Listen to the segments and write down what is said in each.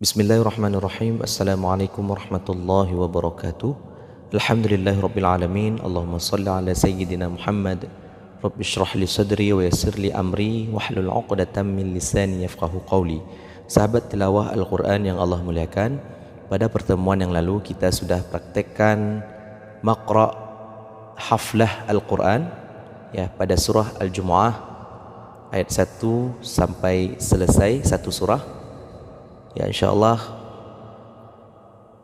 Bismillahirrahmanirrahim. Assalamualaikum warahmatullahi wabarakatuh. Alhamdulillahirabbil alamin. Allahumma shalli ala sayyidina Muhammad. Rabbi shrah li sadri wa yassir li amri wahlul 'uqdatam min lisani yafqahu qawli. Sahabat tilawah Al-Qur'an yang Allah muliakan, pada pertemuan yang lalu kita sudah praktekkan maqra' haflah Al-Qur'an ya pada surah Al-Jumu'ah ayat 1 sampai selesai satu surah. Ya, insyaallah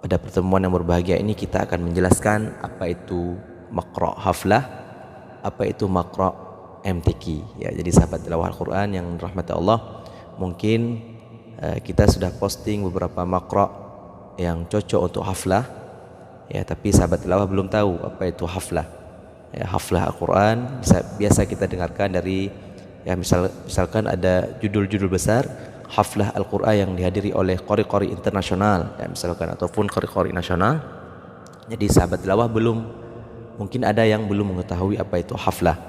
pada pertemuan yang berbahagia ini kita akan menjelaskan apa itu maqra' haflah, apa itu maqra' MTQ. Ya, jadi sahabat tilawah Al-Qur'an yang rahmati Allah, mungkin kita sudah posting beberapa maqra' yang cocok untuk haflah. Ya, tapi sahabat tilawah belum tahu apa itu haflah. Ya, haflah Al-Qur'an biasa kita dengarkan dari misalkan ada judul-judul besar haflah Al-Qur'an yang dihadiri oleh qori-qori internasional ya, misalkan ataupun qori-qori nasional. Jadi sahabat tilawah mungkin ada yang belum mengetahui apa itu haflah.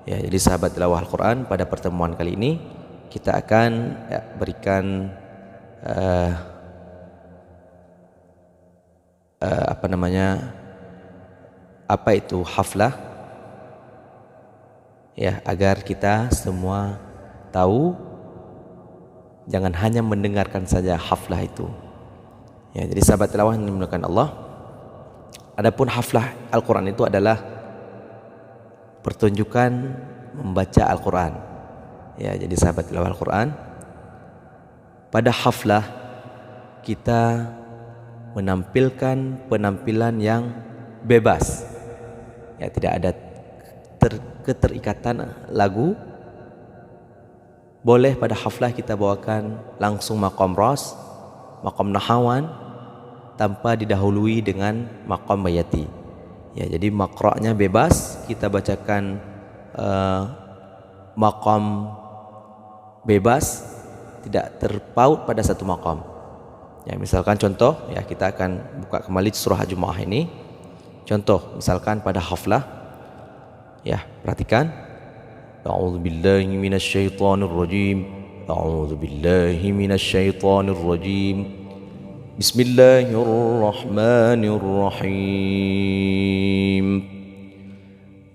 Ya, jadi sahabat tilawah Al-Qur'an pada pertemuan kali ini kita akan berikan apa itu haflah ya, agar kita semua tahu, jangan hanya mendengarkan saja haflah itu. Ya, jadi sahabat tilawah yang dimuliakan Allah, adapun haflah Al-Qur'an itu adalah pertunjukan membaca Al-Qur'an. Ya, jadi sahabat tilawah Al-Qur'an, pada haflah kita menampilkan penampilan yang bebas. Ya, tidak ada keterikatan lagu. Boleh pada haflah kita bawakan langsung maqam ras, maqam nahawan, tanpa didahului dengan maqam bayati. Ya, jadi maqra'nya bebas, kita bacakan maqam bebas, tidak terpaut pada satu maqam. Ya, misalkan contoh, ya kita akan buka kembali surah Al-Jumu'ah ini. Contoh, misalkan pada haflah, ya perhatikan. A'udzu billahi minasyaitonir rajim. A'udzu billahi minasyaitonir rajim. Bismillahirrahmanirrahim.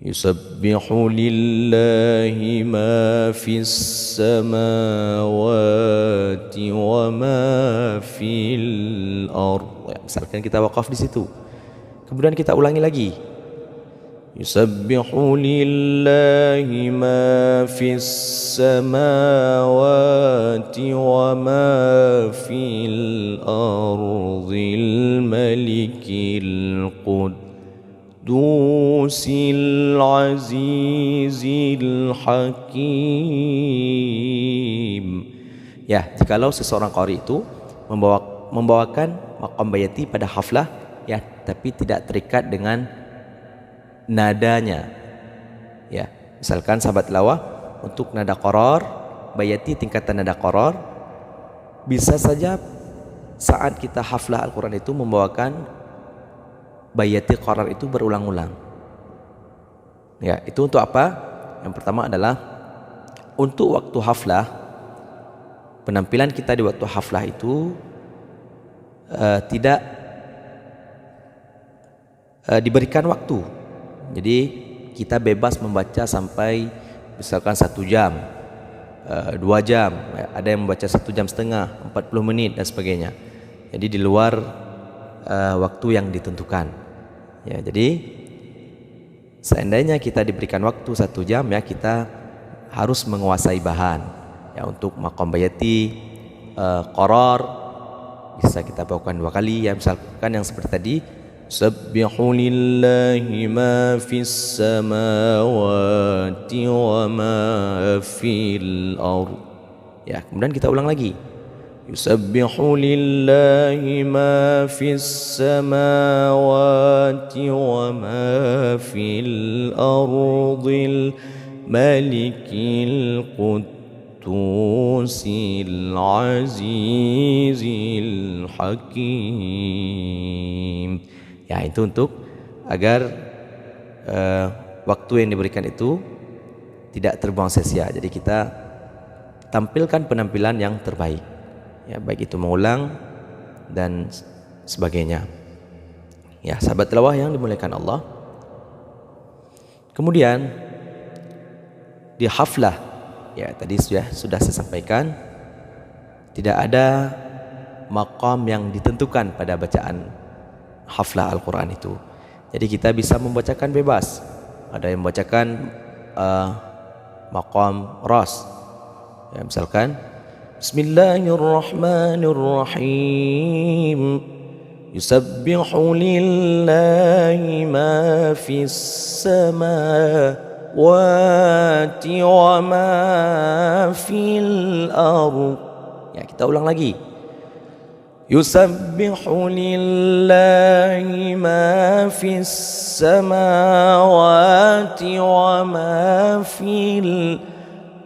Yusabbihu lillahi ma fis samawati wa ma fil ardh. Ya, misalkan kita wakaf di situ. Kemudian kita ulangi lagi. Yusabbihu lillahi ma fis samawati wa ma fil ardhil malikil quddusil azizil hakim. Ya, jikalau seseorang qari itu membawakan maqam bayati pada haflah, ya, tapi tidak terikat dengan nadanya. Ya, misalkan sahabat tilawah untuk nada qaror, bayati tingkatan nada qaror, bisa saja saat kita haflah Al-Qur'an itu membawakan bayati qaror itu berulang-ulang. Ya, itu untuk apa? Yang pertama adalah untuk waktu haflah, penampilan kita di waktu haflah itu tidak diberikan waktu. Jadi kita bebas membaca sampai misalkan 1 jam, 2 jam, ada yang membaca 1 jam setengah, 40 menit dan sebagainya. Jadi di luar waktu yang ditentukan. Ya, jadi seandainya kita diberikan waktu 1 jam, ya kita harus menguasai bahan. Ya, untuk maqam bayati, qaror bisa kita bawakan 2 kali. Ya, misalkan yang seperti tadi, Sabbihu lillahi ma fis samawati wa ma fil ardh. Ya, kemudian kita ulang lagi. Yusabbihu lillahi ma fis samawati wa ma fil ardhil malikil quddusil azizil hakim. Ya, itu untuk agar waktu yang diberikan itu tidak terbuang sia-sia. Jadi kita tampilkan penampilan yang terbaik. Ya, baik itu mengulang dan sebagainya. Ya, sahabat tilawah yang dimuliakan Allah. Kemudian di haflah, ya tadi sudah saya sampaikan, tidak ada maqam yang ditentukan pada bacaan haflah Al-Quran itu. Jadi kita bisa membacakan bebas. Ada yang membacakan maqam ras. Ya, misalkan Bismillahirrahmanirrahim. Yusabbihu lillahi ma fis samawati wa ma fil ardh. Ya, kita ulang lagi. Yusabbihu lillahi ma fis samawati wa ma fil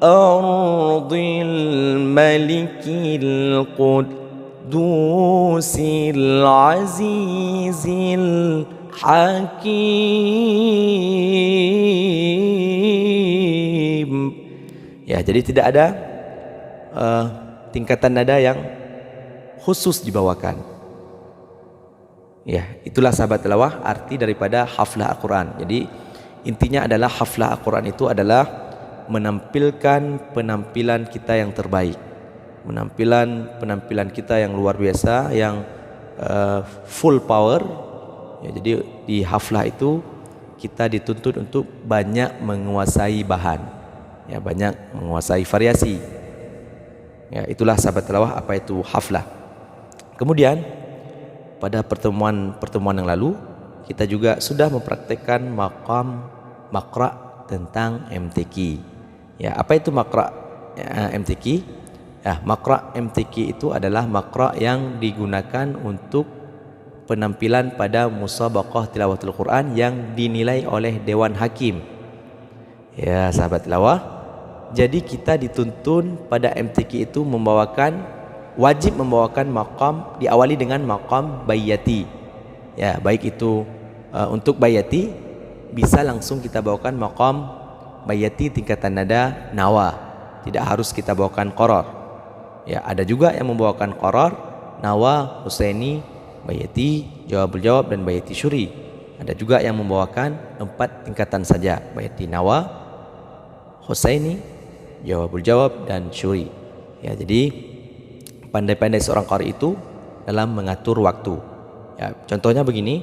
ardhil malikil qudusil azizil hakim. Ya, jadi tidak ada tingkatan nada yang khusus dibawakan. Ya, itulah sahabat tilawah arti daripada haflah Al-Quran. Jadi intinya adalah haflah Al-Quran itu adalah menampilkan penampilan kita yang terbaik, penampilan kita yang luar biasa, yang full power. Ya, jadi di haflah itu kita dituntut untuk banyak menguasai bahan, ya, banyak menguasai variasi. Ya, itulah sahabat tilawah apa itu haflah. Kemudian pada pertemuan yang lalu kita juga sudah mempraktekkan makra tentang MTQ. Ya, apa itu makra MTQ? Ya, makra MTQ itu adalah makra yang digunakan untuk penampilan pada musabaqah tilawatul Quran yang dinilai oleh Dewan Hakim. Ya, sahabat tilawah, jadi kita dituntun pada MTQ itu wajib membawakan maqam, diawali dengan maqam bayati. Ya, baik itu untuk bayati bisa langsung kita bawakan maqam bayati tingkatan nada nawa, tidak harus kita bawakan qarar. Ya, ada juga yang membawakan qarar, nawa, husaini, bayati, jawabul jawab dan bayati syuri. Ada juga yang membawakan 4 tingkatan saja, bayati nawa, husaini, jawabul jawab dan syuri. Ya, jadi pandai-pandai seorang qari itu dalam mengatur waktu. Ya, contohnya begini.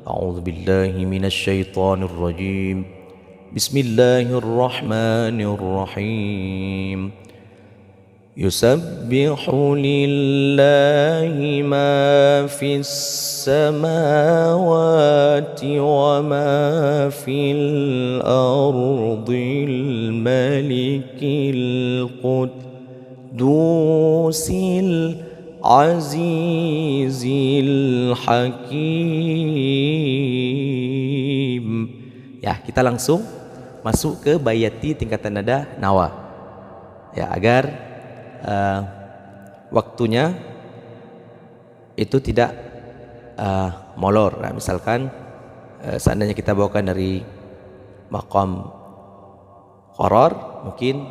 A'udzubillahi minasyaitonir rajim. Bismillahirrahmanirrahim. Yusabbihu lillahi ma fis samawati wa ma fil ardhil malikil qudusil azizil hakim. Ya, kita langsung masuk ke bayati tingkatan nada nawa. Ya, agar waktunya itu tidak molor. Nah, misalkan seandainya kita bawakan dari maqam qarar, mungkin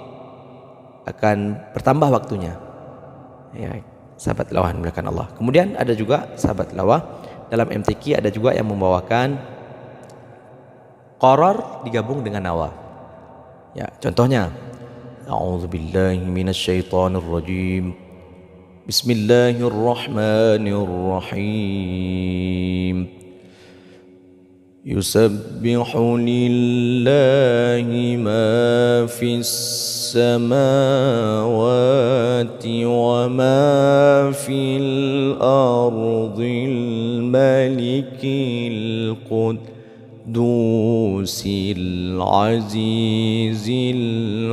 akan bertambah waktunya. Ya, sahabat tilawah dimuliakan Allah. Kemudian ada juga sahabat tilawah dalam MTQ ada juga yang membawakan qarar digabung dengan nawa. Ya, contohnya A'udzubillahi minasyaitonir rajim. Bismillahirrahmanirrahim. Yusabbihu lillahi ma fis samawati wa ma fil ardhil malikil qudusil azizil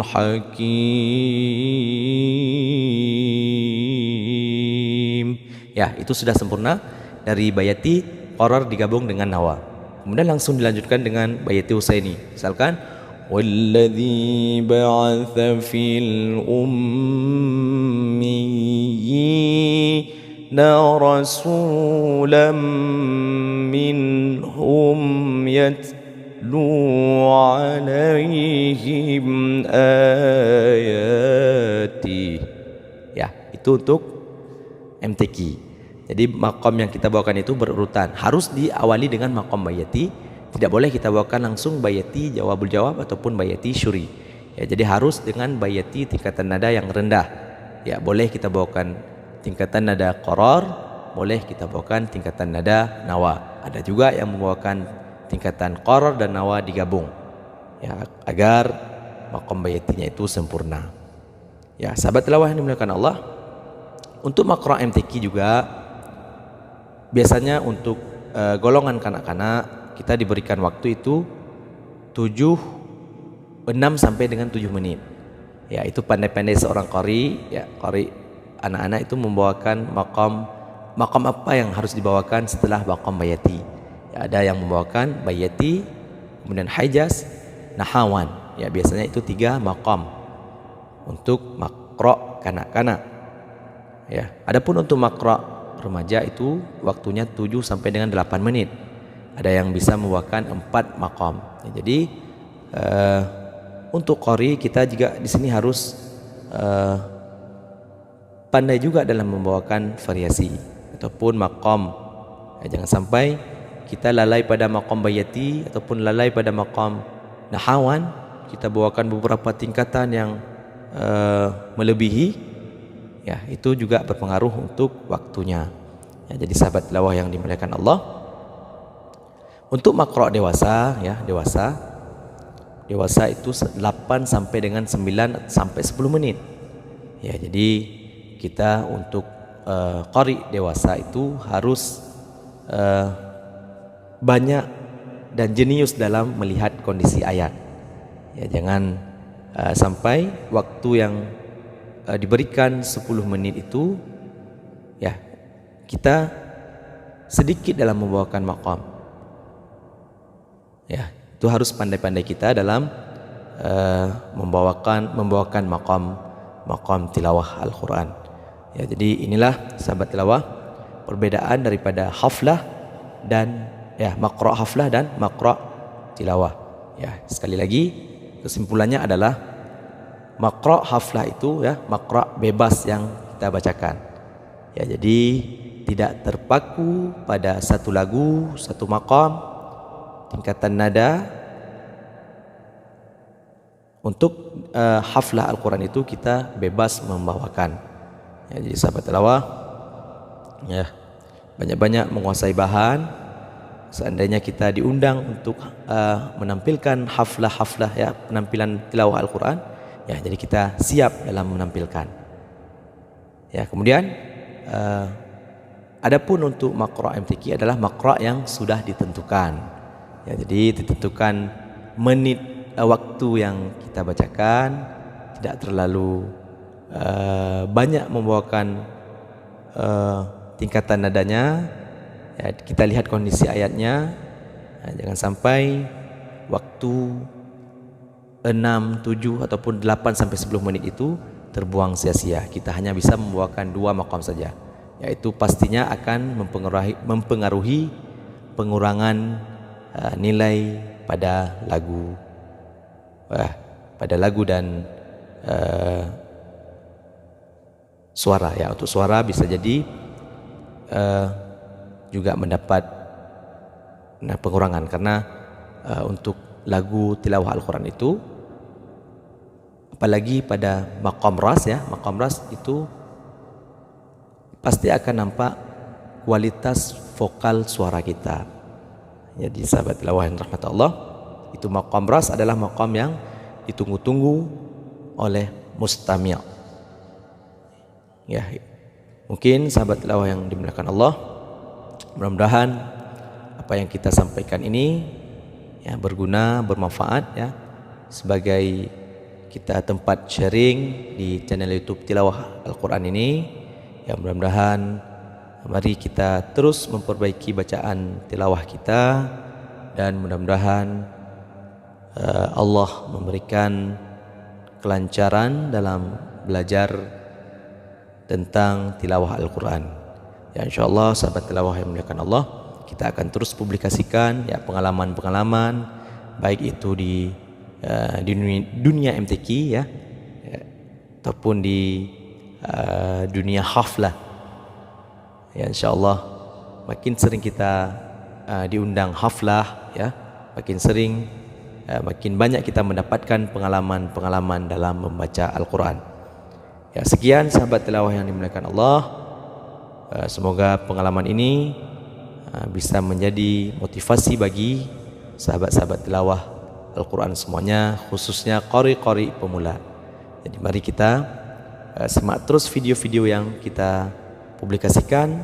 hakim. Ya, itu sudah sempurna dari bayati qarrar digabung dengan nawa. Kemudian langsung dilanjutkan dengan bayati husaini. Misalkan walladzi ba'atsa fil ummiyina rasulam minhum yatlu alaihim ayati. Ya, itu untuk MTQ. Jadi makom yang kita bawakan itu berurutan. Harus diawali dengan makom bayati. Tidak boleh kita bawakan langsung bayati jawabul jawab ataupun bayati syuri. Ya, jadi harus dengan bayati tingkatan nada yang rendah. Ya, boleh kita bawakan tingkatan nada qaror, boleh kita bawakan tingkatan nada nawa. Ada juga yang membawakan tingkatan qaror dan nawa digabung. Ya, agar makom bayatinya itu sempurna. Ya, sahabat tilawah yang dimuliakan Allah, untuk makro MTQ juga biasanya untuk golongan kanak-kanak kita diberikan waktu itu 6 sampai dengan 7 menit. Ya, itu pandai-pandai seorang qari, ya, qari anak-anak itu membawakan makom apa yang harus dibawakan setelah makom bayati. Ya, ada yang membawakan bayati, kemudian hijaz, nahawan. Ya, biasanya itu 3 makom untuk makro kanak-kanak. Ya, adapun untuk makro remaja itu waktunya 7 sampai dengan 8 menit. Ada yang bisa membawakan 4 makom. Ya, jadi untuk qari kita juga di sini harus pandai juga dalam membawakan variasi ataupun makom. Ya, jangan sampai kita lalai pada makom bayati ataupun lalai pada makom nahawan. Kita bawakan beberapa tingkatan yang melebihi. Ya, itu juga berpengaruh untuk waktunya. Ya, jadi sahabat tilawah yang dimuliakan Allah, untuk makro dewasa, ya, dewasa itu 8 sampai dengan 9 sampai 10 menit. Ya, jadi kita untuk qari dewasa itu harus banyak dan jenius dalam melihat kondisi ayat. Ya, jangan sampai waktu yang diberikan 10 menit itu, ya, kita sedikit dalam membawakan makom. Ya, itu harus pandai-pandai kita dalam membawakan makom tilawah Al-Quran. Ya, jadi inilah sahabat tilawah perbedaan daripada haflah dan makro haflah dan makro tilawah. Ya, sekali lagi kesimpulannya adalah makro haflah itu, ya, makro bebas yang kita bacakan. Ya, jadi tidak terpaku pada satu lagu, satu makom, tingkatan nada. Untuk haflah Al-Quran itu kita bebas membawakan. Ya, jadi sahabat tilawah, ya, banyak-banyak menguasai bahan. Seandainya kita diundang untuk menampilkan haflah-haflah, ya, penampilan tilawah Al-Quran, ya, jadi kita siap dalam menampilkan. Ya, kemudian adapun untuk makro MTQ adalah makro yang sudah ditentukan. Ya, jadi ditentukan menit waktu yang kita bacakan, tidak terlalu banyak membawakan tingkatan nadanya. Ya, kita lihat kondisi ayatnya. Ya, jangan sampai waktu 6, 7 ataupun 8 sampai 10 menit itu terbuang sia-sia. Kita hanya bisa membawakan 2 makom saja. Yaitu pastinya akan mempengaruhi pengurangan nilai pada lagu, dan suara. Ya, untuk suara bisa jadi juga mendapat pengurangan karena untuk lagu tilawah Al-Quran itu, apalagi pada maqam ras, ya, maqam ras itu pasti akan nampak kualitas vokal suara kita. Jadi sahabat tilawah yang rahmat Allah, itu maqam ras adalah maqam yang ditunggu-tunggu oleh mustami'. Ya, mungkin sahabat tilawah yang dimuliakan Allah, mudah-mudahan apa yang kita sampaikan ini, ya, berguna, bermanfaat, ya, sebagai kita tempat sharing di channel YouTube Tilawah Al-Quran ini. Ya, mudah-mudahan mari kita terus memperbaiki bacaan tilawah kita, dan mudah-mudahan Allah memberikan kelancaran dalam belajar tentang tilawah Al-Quran. Ya, insyaAllah sahabat tilawah yang dimuliakan Allah, kita akan terus publikasikan, ya, pengalaman-pengalaman baik itu di dunia MTQ, ataupun di dunia haflah, Ya, insyaallah makin sering kita diundang haflah, ya, makin sering, makin banyak kita mendapatkan pengalaman-pengalaman dalam membaca Al-Quran. Ya, sekian sahabat tilawah yang dimuliakan Allah. Semoga pengalaman ini bisa menjadi motivasi bagi sahabat-sahabat tilawah Al-Quran semuanya, khususnya qari-qari pemula. Jadi mari kita simak terus video-video yang kita publikasikan,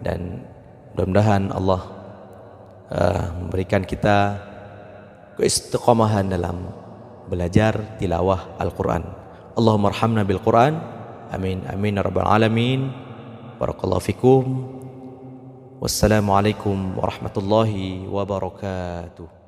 dan mudah-mudahan Allah memberikan kita keistiqomahan dalam belajar tilawah Al-Quran. Allahumma arhamna bil Quran. Amin amin ya rabbal alamin. Barakallahu fikum. Wassalamualaikum warahmatullahi wabarakatuh.